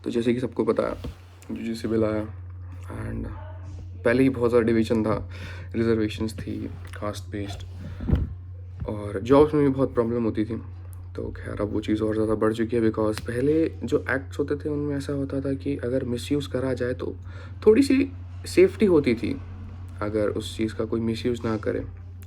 तो जैसे कि सबको पता है, यूजीसी बिल आया एंड पहले ही बहुत सारा डिवीजन था, रिजर्वेशंस थी, कास्ट बेस्ड, और जॉब्स में भी बहुत प्रॉब्लम होती थी। तो खैर अब वो चीज़ और ज़्यादा बढ़ चुकी है, बिकॉज पहले जो एक्ट्स होते थे उनमें ऐसा होता था कि अगर मिसयूज़ करा जाए तो थोड़ी सी सेफ्टी होती थी, अगर उस चीज़ का कोई मिसयूज़ ना करे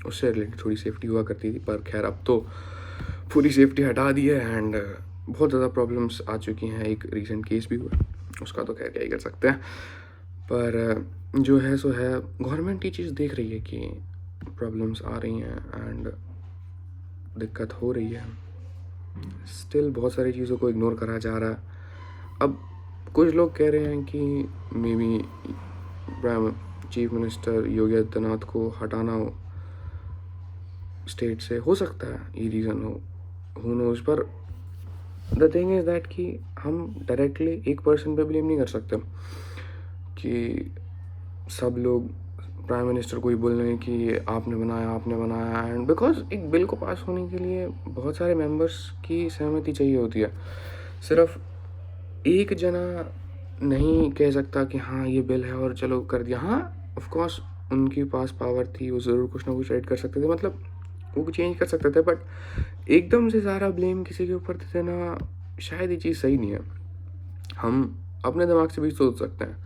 उससे रिलेटेड थोड़ी सेफ्टी हुआ करती थी। पर खैर अब तो पूरी सेफ्टी हटा दी है एंड बहुत ज़्यादा प्रॉब्लम्स आ चुकी हैं। एक रीसेंट केस भी हुआ, उसका तो खैर क्या ही कर सकते हैं। पर जो है सो है, गवर्नमेंट ये चीज़ देख रही है कि प्रॉब्लम्स आ रही हैं एंड दिक्कत हो रही है। स्टिल बहुत सारी चीज़ों को इग्नोर करा जा रहा है। अब कुछ लोग कह रहे हैं कि maybe prime chief minister Yogi Adityanath को हटाना हो स्टेट से, हो सकता है ये रीज़न हो नोज। पर द थिंग इज़ दैट कि हम डायरेक्टली एक पर्सन पे ब्लेम नहीं कर सकते कि सब लोग प्राइम मिनिस्टर को ही बोल रहे हैं कि आपने बनाया एंड बिकॉज एक बिल को पास होने के लिए बहुत सारे मेंबर्स की सहमति चाहिए होती है। सिर्फ एक जना नहीं कह सकता कि हाँ ये बिल है और चलो कर दिया। हाँ ऑफ कोर्स उनके पास पावर थी, वो ज़रूर कुछ ना कुछ राइट कर सकते थे, मतलब वो चेंज कर सकते थे। बट एकदम से सारा ब्लेम किसी के ऊपर दे देना, शायद ये चीज़ सही नहीं है। हम अपने दिमाग से भी सोच सकते हैं,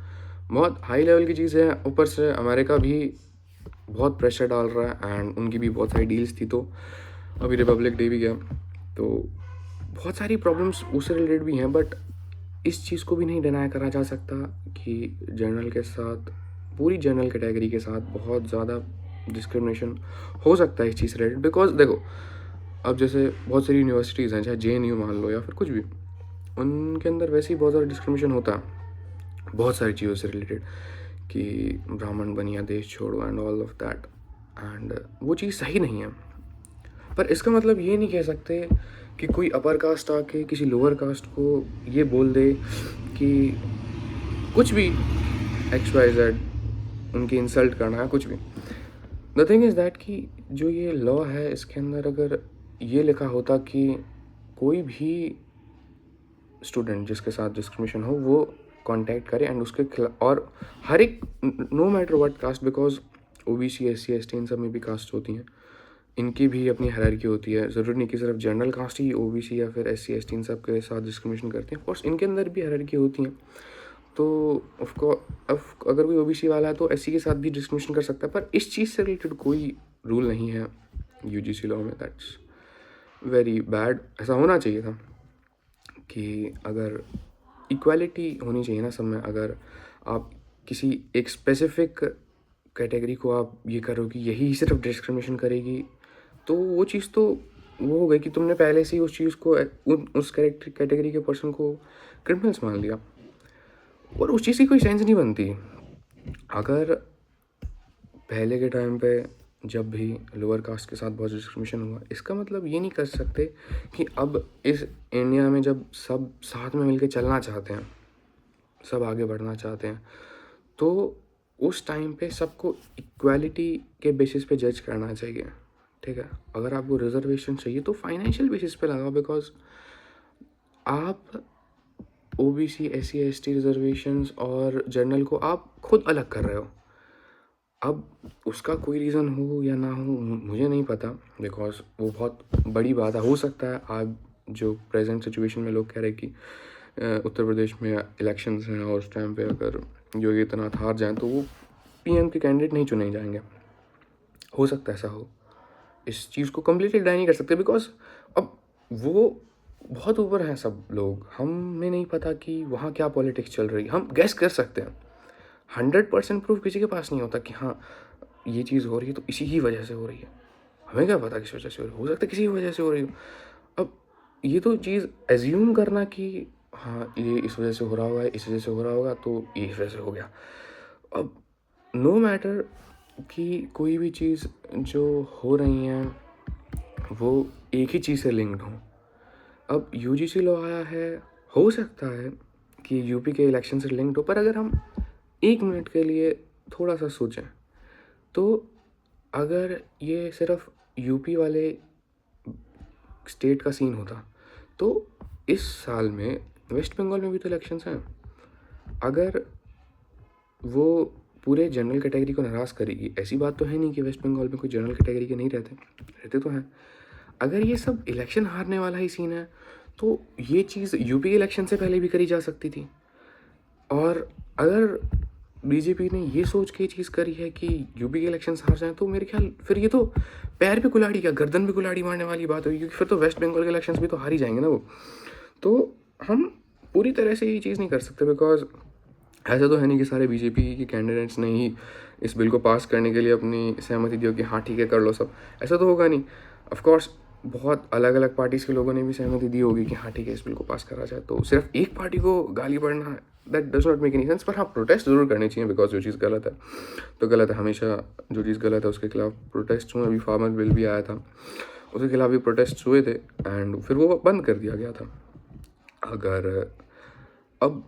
बहुत हाई लेवल की चीज़ है, ऊपर से अमेरिका भी बहुत प्रेशर डाल रहा है एंड उनकी भी बहुत सारी डील्स थी। तो अभी रिपब्लिक डे भी गया, तो बहुत सारी प्रॉब्लम्स उससे रिलेटेड भी हैं। बट इस चीज़ को भी नहीं डिनाई करा जा सकता कि जनरल के साथ, पूरी जनरल कैटेगरी के साथ बहुत ज़्यादा डिस्क्रिमिनेशन हो सकता है इस चीज़ से रिलेटेड। बिकॉज देखो, अब जैसे बहुत सारी यूनिवर्सिटीज़ हैं, चाहे JNU मान लो या फिर कुछ भी, उनके अंदर वैसे ही बहुत ज़्यादा डिस्क्रिमिनेशन होता है बहुत सारी चीज़ों से रिलेटेड, कि ब्राह्मण बनिया देश छोड़ो and all of that, and वो चीज़ सही नहीं है। पर इसका मतलब ये नहीं कह सकते कि कोई अपर कास्ट आके किसी लोअर कास्ट को ये बोल दे कि कुछ भी XYZ उनकी इंसल्ट करना है, कुछ भी। द थिंग इज़ दैट कि जो ये लॉ है इसके अंदर अगर ये लिखा होता कि कोई भी स्टूडेंट जिसके साथ डिस्क्रिमिनेशन हो वो कांटेक्ट करे एंड उसके खिलाफ, और हर एक, no matter what caste, because OBC SC ST इन सब में भी कास्ट होती हैं, इनकी भी अपनी हायरार्की होती है। ज़रूरी नहीं कि सिर्फ जनरल कास्ट ही OBC या फिर SC ST इन सब के साथ डिस्क्रिमिनेशन करती हैं, ऑफकोर्स इनके अंदर भी हायरार्की होती हैं। तो ऑफकोर्स अगर कोई OBC वाला है तो SC के साथ भी डिस्क्रिमिनेशन कर सकता है, पर इस चीज़ से रिलेटेड कोई रूल नहीं है UGC लॉ में। That's very bad. ऐसा होना चाहिए था कि अगर इक्वालिटी होनी चाहिए ना सब में। अगर आप किसी एक स्पेसिफिक कैटेगरी को आप ये करो कि यही सिर्फ डिस्क्रिमिनेशन करेगी, तो वो चीज़ तो वो हो गई कि तुमने पहले से ही उस चीज़ को उस कैटेगरी के पर्सन को क्रिमिनल्स मान लिया, और उस चीज़ की कोई सेंस नहीं बनती। अगर पहले के टाइम पे जब भी लोअर कास्ट के साथ बहुत डिस्क्रिमिनेशन हुआ, इसका मतलब ये नहीं कर सकते कि अब इस इंडिया में जब सब साथ में मिलके चलना चाहते हैं, सब आगे बढ़ना चाहते हैं, तो उस टाइम पे सबको इक्वालिटी के बेसिस पे जज करना चाहिए। ठीक है, अगर आपको रिजर्वेशन चाहिए तो फाइनेंशियल बेसिस पे लगाओ, बिकॉज आप OBC SC ST रिजर्वेशंस और जनरल को आप खुद अलग कर रहे हो। अब उसका कोई रीज़न हो या ना हो मुझे नहीं पता, बिकॉज वो बहुत बड़ी बात है। हो सकता है आज जो प्रेजेंट सिचुएशन में लोग कह रहे हैं कि उत्तर प्रदेश में इलेक्शंस हैं और उस टाइम पे अगर योगी आदित्यनाथ हार जाएं तो वो PM के कैंडिडेट नहीं चुने जाएंगे। हो सकता है ऐसा हो, इस चीज़ को कम्प्लीटली डिनाई नहीं कर सकते, बिकॉज अब वो बहुत ऊपर हैं सब लोग, हमें नहीं पता कि वहाँ क्या पॉलिटिक्स चल रही है। हम गैस कर सकते हैं, 100% प्रूफ किसी के पास नहीं होता कि हाँ ये चीज़ हो रही है तो इसी ही वजह से हो रही है। हमें क्या पता किस वजह से हो सकता है किसी वजह से हो रही हो। अब ये तो चीज़ एज्यूम करना कि हाँ ये इस वजह से हो रहा होगा, इस वजह से हो रहा होगा, तो ये इस वजह से हो गया। अब नो मैटर कि कोई भी चीज़ जो हो रही हैं वो एक ही चीज़ से लिंक्ड हो। अब UGC लॉ आया है, हो सकता है कि यूपी के इलेक्शन से लिंक्ड हो, पर अगर हम 1 मिनट के लिए थोड़ा सा सोचें तो अगर ये सिर्फ यूपी वाले स्टेट का सीन होता तो इस साल में वेस्ट बंगाल में भी तो इलेक्शंस हैं। अगर वो पूरे जनरल कैटेगरी को नाराज़ करेगी, ऐसी बात तो है नहीं कि वेस्ट बंगाल में कोई जनरल कैटेगरी के नहीं रहते, रहते तो हैं। अगर ये सब इलेक्शन हारने वाला ही सीन है तो ये चीज़ यूपी के इलेक्शन से पहले भी करी जा सकती थी। और अगर बीजेपी ने ये सोच के चीज़ करी है कि यूपी के इलेक्शन हार जाएं तो मेरे ख्याल फिर ये तो पैर पे कुल्हाड़ी, क्या गर्दन पे कुल्हाड़ी मारने वाली बात होगी, क्योंकि फिर तो वेस्ट बंगाल के इलेक्शंस भी तो हार ही जाएंगे ना वो। तो हम पूरी तरह से ये चीज़ नहीं कर सकते, बिकॉज ऐसा तो है नहीं कि सारे बीजेपी के कैंडिडेट्स ने ही इस बिल को पास करने के लिए अपनी सहमति दी हो कि हाँ ठीक है कर लो सब, ऐसा तो होगा नहीं। ऑफ कोर्स बहुत अलग अलग पार्टीज़ के लोगों ने भी सहमति दी होगी कि हाँ ठीक है इस बिल को पास करा जाए। तो सिर्फ एक पार्टी को गाली पड़ना, that does not make any sense. पर हाँ, प्रोटेस्ट ज़रूर करनी चाहिए, बिकॉज जो चीज़ गलत है तो गलत है। हमेशा जो चीज़ गलत है उसके खिलाफ प्रोटेस्ट हुए। अभी फार्मर बिल भी आया था, उसके खिलाफ भी प्रोटेस्ट हुए थे एंड फिर वो बंद कर दिया गया था। अगर अब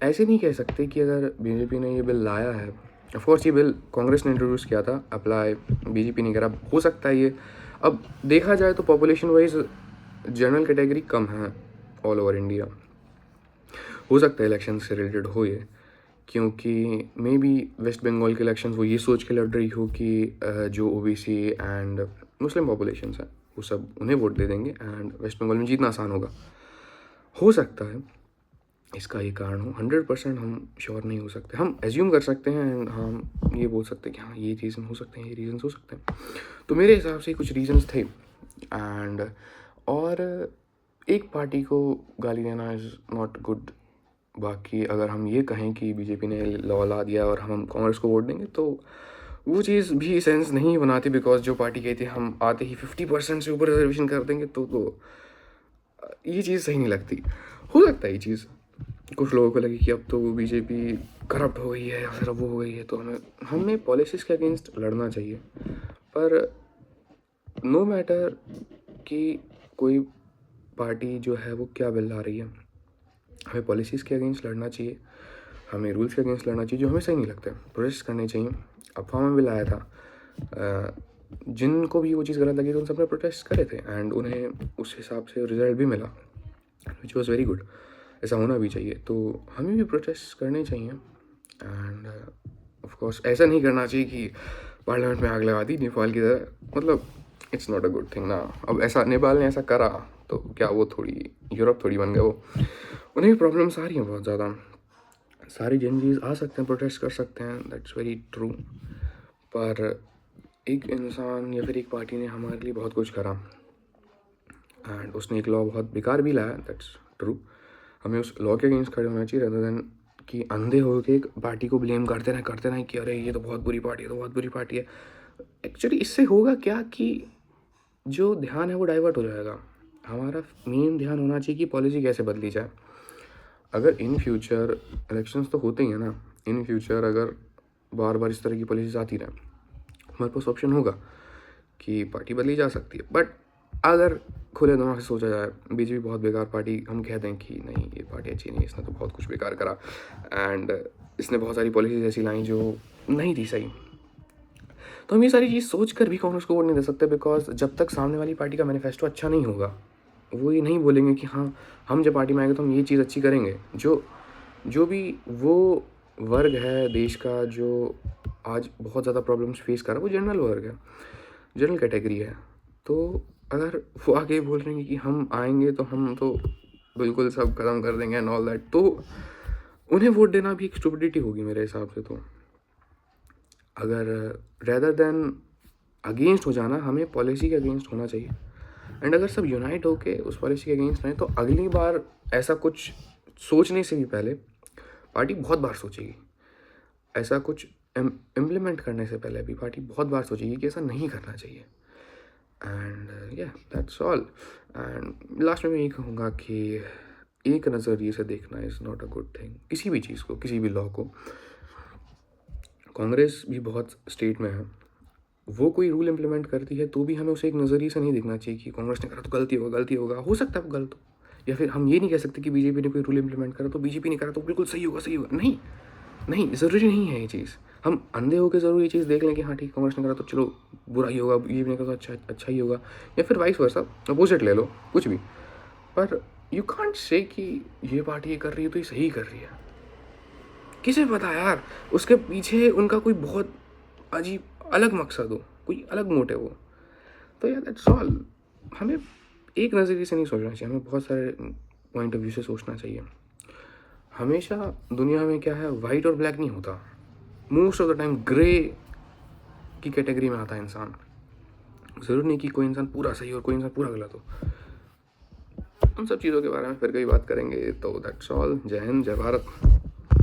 ऐसे नहीं कह सकते कि अगर बीजेपी ने ये बिल लाया है, ऑफ कोर्स ये बिल कांग्रेस ने इंट्रोड्यूस किया था, अप्लाई बीजेपी नहीं करा, हो सकता है ये। अब देखा जाए तो पॉपुलेशन वाइज जनरल कैटेगरी कम है ऑल ओवर इंडिया, हो सकता है इलेक्शन से रिलेटेड हो ये, क्योंकि मे बी वेस्ट बंगाल के इलेक्शन वो ये सोच के लड़ रही हो कि जो ओबीसी एंड मुस्लिम पॉपुलेशन है वो सब उन्हें वोट दे देंगे एंड वेस्ट बंगाल में जीतना आसान होगा। हो सकता है इसका ये कारण हो, 100% हम श्योर नहीं हो सकते। हम एज्यूम कर सकते हैं एंड हम ये बोल सकते हैं कि हाँ ये रीज़न हो सकते हैं, ये रीजन्स हो सकते हैं। तो मेरे हिसाब से कुछ रीजन्स थे एंड और एक पार्टी को गाली देना इज़ नॉट गुड। बाकी अगर हम ये कहें कि बीजेपी ने लॉ ला दिया और हम कांग्रेस को वोट देंगे तो वो चीज़ भी सेंस नहीं बनाती, बिकॉज जो पार्टी कहती है हम आते ही 50% से ऊपर रिजर्वेशन कर देंगे तो ये चीज़ सही नहीं लगती। हो सकता है ये चीज़ कुछ लोगों को लगे कि अब तो बीजेपी करप्ट हो गई है या फिर अब वो हो गई है, तो हमें पॉलिसीज़ के अगेंस्ट लड़ना चाहिए। पर नो मैटर कि कोई पार्टी जो है वो क्या बिल ला रही है, हमें पॉलिसीज़ के अगेंस्ट लड़ना चाहिए, हमें रूल्स के अगेंस्ट लड़ना चाहिए जो हमें सही नहीं लगता है, प्रोटेस्ट करने चाहिए। अब फॉर्म बिल आया था, जिनको भी वो चीज़ गलत लगी तो उन सब ने प्रोटेस्ट करे थे एंड उन्हें उस हिसाब से रिजल्ट भी मिला, विच वॉज़ वेरी गुड। ऐसा होना भी चाहिए, तो हमें भी प्रोटेस्ट करने चाहिए एंड ऑफ कोर्स ऐसा नहीं करना चाहिए कि पार्लियामेंट में आग लगा दी नेपाल की तरह, मतलब it's not a good thing ना। अब ऐसा नेपाल ने ऐसा करा तो क्या वो थोड़ी यूरोप थोड़ी बन गए वो, उन्हें भी प्रॉब्लम्स आ रही हैं बहुत ज़्यादा। सारी जनजीज आ सकते हैं, प्रोटेस्ट कर सकते हैं, दैट्स वेरी ट्रू। पर एक इंसान या फिर एक पार्टी ने हमारे लिए बहुत कुछ करा एंड उसने एक लॉ बहुत बेकार भी लाया, दैट्स ट्रू। हमें उस लॉ के अगेंस्ट खड़े होना चाहिए, रेदर देन कि अंधे हो के एक पार्टी को ब्लेम करते रहें कि अरे ये तो बहुत बुरी पार्टी है, तो बहुत बुरी पार्टी है। एक्चुअली इससे होगा क्या कि जो ध्यान है वो डाइवर्ट हो जाएगा। हमारा मेन ध्यान होना चाहिए कि पॉलिसी कैसे बदली जाए। अगर इन फ्यूचर इलेक्शंस तो होते ही हैं ना, इन फ्यूचर अगर बार बार इस तरह की पॉलिसीज आती रहें, हमारे पास ऑप्शन होगा कि पार्टी बदली जा सकती है। बट अगर खुले दिमाग से सोचा जाए, बीजेपी बहुत बेकार पार्टी, हम कह दें कि नहीं ये पार्टी अच्छी नहीं, इसने तो बहुत कुछ बेकार करा एंड इसने बहुत सारी पॉलिसीज ऐसी लाई जो नहीं थी सही, तो हम ये सारी चीज़ सोच कर भी कांग्रेस को वोट नहीं दे सकते, बिकॉज जब तक सामने वाली पार्टी का मैनिफेस्टो अच्छा नहीं होगा, वो ये नहीं बोलेंगे कि हाँ हम जब पार्टी में आएंगे तो हम ये चीज़ अच्छी करेंगे। जो भी वो वर्ग है देश का जो आज बहुत ज़्यादा प्रॉब्लम्स फेस कर रहा है, वो जनरल वर्ग है, जनरल कैटेगरी है। तो अगर वो आगे बोल रहे हैं कि हम आएंगे तो हम तो बिल्कुल सब ख़त्म कर देंगे एंड ऑल दैट, तो उन्हें वोट देना भी एक स्टुपिडिटी होगी मेरे हिसाब से। तो अगर रेदर देन अगेंस्ट हो जाना, हमें पॉलिसी के अगेंस्ट होना चाहिए एंड अगर सब यूनाइट होके उस पॉलिसी के अगेंस्ट रहें तो अगली बार ऐसा कुछ सोचने से भी पहले पार्टी बहुत बार सोचेगी। ऐसा कुछ इम्प्लीमेंट करने से पहले भी पार्टी बहुत बार सोचेगी कि ऐसा नहीं करना चाहिए। एंड या दैट्स ऑल। एंड लास्ट में मैं ये कहूँगा कि एक नज़रिए से देखना is not a good thing. किसी भी चीज़ को, किसी भी लॉ को, कांग्रेस भी बहुत स्टेट में है, वो कोई रूल इम्प्लीमेंट करती है तो भी हमें उसे एक नज़रिए से नहीं देखना चाहिए कि कांग्रेस ने करा तो गलती होगा। हो सकता है वो गलत हो, या फिर हम ये नहीं कह सकते कि बीजेपी ने कोई रूल इम्प्लीमेंट करा तो बीजेपी ने करा तो बिल्कुल सही होगा। नहीं, ज़रूरी नहीं है ये चीज़। हम अंधे होकर ज़रूर ये चीज़ देख लें कि हाँ ठीक कांग्रेस ने करा तो चलो बुरा ही होगा, बीजेपी ने करा तो अच्छा ही होगा, या फिर वाइस वर्सा, अपोजिट ले लो, कुछ भी। पर यू कांट से कि ये पार्टी ये कर रही है तो ये सही कर रही है। किसे पता यार, उसके पीछे उनका कोई बहुत अजीब अलग मकसद हो, कोई अलग मोटिव हो। तो यार दैट्स ऑल। हमें एक नज़रिए से नहीं सोचना चाहिए, हमें बहुत सारे पॉइंट ऑफ व्यू से सोचना चाहिए। हमेशा दुनिया में क्या है, वाइट और ब्लैक नहीं होता, most of the time grey की कैटेगरी में आता है इंसान। ज़रूर नहीं कि कोई इंसान पूरा सही और कोई इंसान पूरा गलत हो। उन सब चीज़ों के बारे में फिर कभी बात करेंगे। तो दैट्स ऑल। जय हिंद, जय भारत।